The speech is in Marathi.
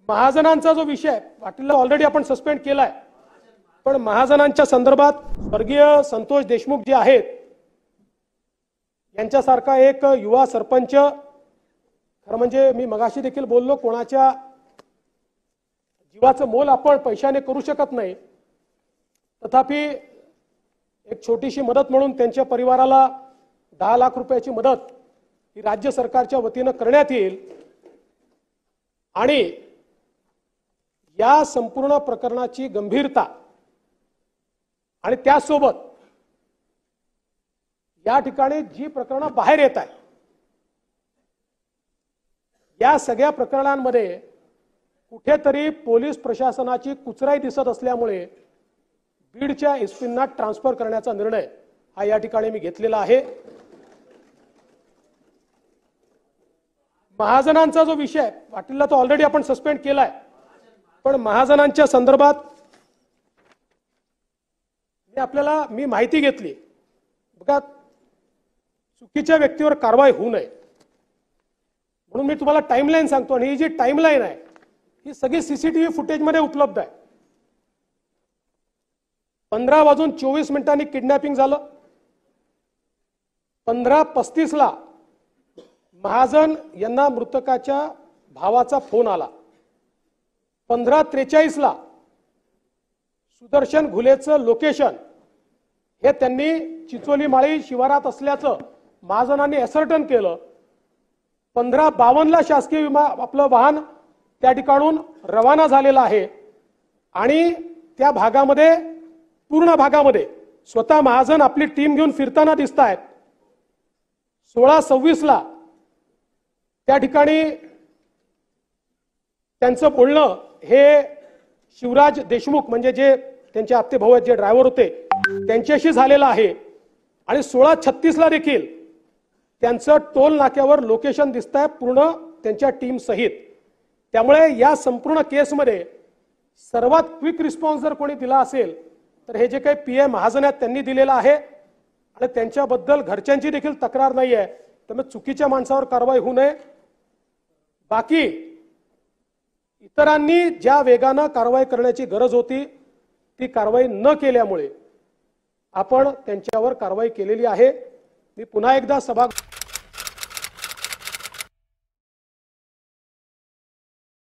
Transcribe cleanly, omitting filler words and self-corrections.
महाजनांचा जो विषय पाटीलला ऑलरेडी आपण सस्पेंड केलाय, पण महाजनांच्या संदर्भात स्वर्गीय संतोष देशमुख जे आहेत यांच्यासारखा एक युवा सरपंच, खरं म्हणजे मी मगाशी देखील बोललो, कोणाच्या जीवाचं मोल आपण पैशाने करू शकत नाही, तथापि एक छोटीशी मदत म्हणून त्यांच्या परिवाराला 10 लाख रुपयाची मदत ही राज्य सरकारच्या वतीने करण्यात येईल आणि या संपूर्ण प्रकरणाची गंभीरता आणि त्यासोबत या ठिकाणी जी प्रकरणं बाहेर येत आहेत, या सगळ्या प्रकरणांमध्ये कुठेतरी पोलीस प्रशासनाची कुचराई दिसत असल्यामुळे बीडच्या एसपींना ट्रान्सफर करण्याचा निर्णय हा या ठिकाणी मी घेतलेला आहे। महाजनांचा जो विषय पाटीलला तो ऑलरेडी आपण सस्पेंड केलाय, पण महाजनांच्या संदर्भात मी माहिती घेतली। बघा, चुकीच्या व्यक्तीवर कारवाई होऊ नये म्हणून मी तुम्हाला टाइमलाईन सांगतो, आणि ही जी टाइमलाईन आहे ही सगळी सीसीटीव्ही फुटेजमध्ये उपलब्ध आहे। 15:24 किडनॅपिंग झालं, 15:35 महाजन यांना मृतकाच्या भावाचा फोन आला, 15:43 सुदर्शन घुलेचं लोकेशन हे त्यांनी चिचोली माळी शिवारात असल्याचं महाजनांनी असर्टन केलं। 15:52 शासकीय आपलं वाहन त्या ठिकाणून रवाना झालेलं आहे आणि त्या भागामध्ये, पूर्ण भागामध्ये स्वतः महाजन आपली टीम घेऊन फिरताना दिसत आहेत। 16:26 त्या ठिकाणी त्यांचं बोलणं हे शिवराज देशमुख म्हणजे जे त्यांचे आत्ते भाऊ आहेत, जे ड्रायव्हर होते, त्यांच्याशी झालेलं आहे आणि 16:36 देखील त्यांचं टोल नाक्यावर लोकेशन दिसतंय पूर्ण त्यांच्या टीम सहित। त्यामुळे या संपूर्ण केसमध्ये सर्वात क्विक रिस्पॉन्स जर कोणी दिला असेल तर हे जे काही पीएम महाजन आहेत त्यांनी दिलेला आहे आणि त्यांच्याबद्दल घरच्यांची देखील तक्रार नाही आहे। त्यामुळे चुकीच्या माणसावर कारवाई होऊ नये। बाकी इतरांनी ज्या वेगानं कारवाई करण्याची गरज होती ती कारवाई न केल्यामुळे आपण त्यांच्यावर कारवाई केलेली आहे। मी पुन्हा एकदा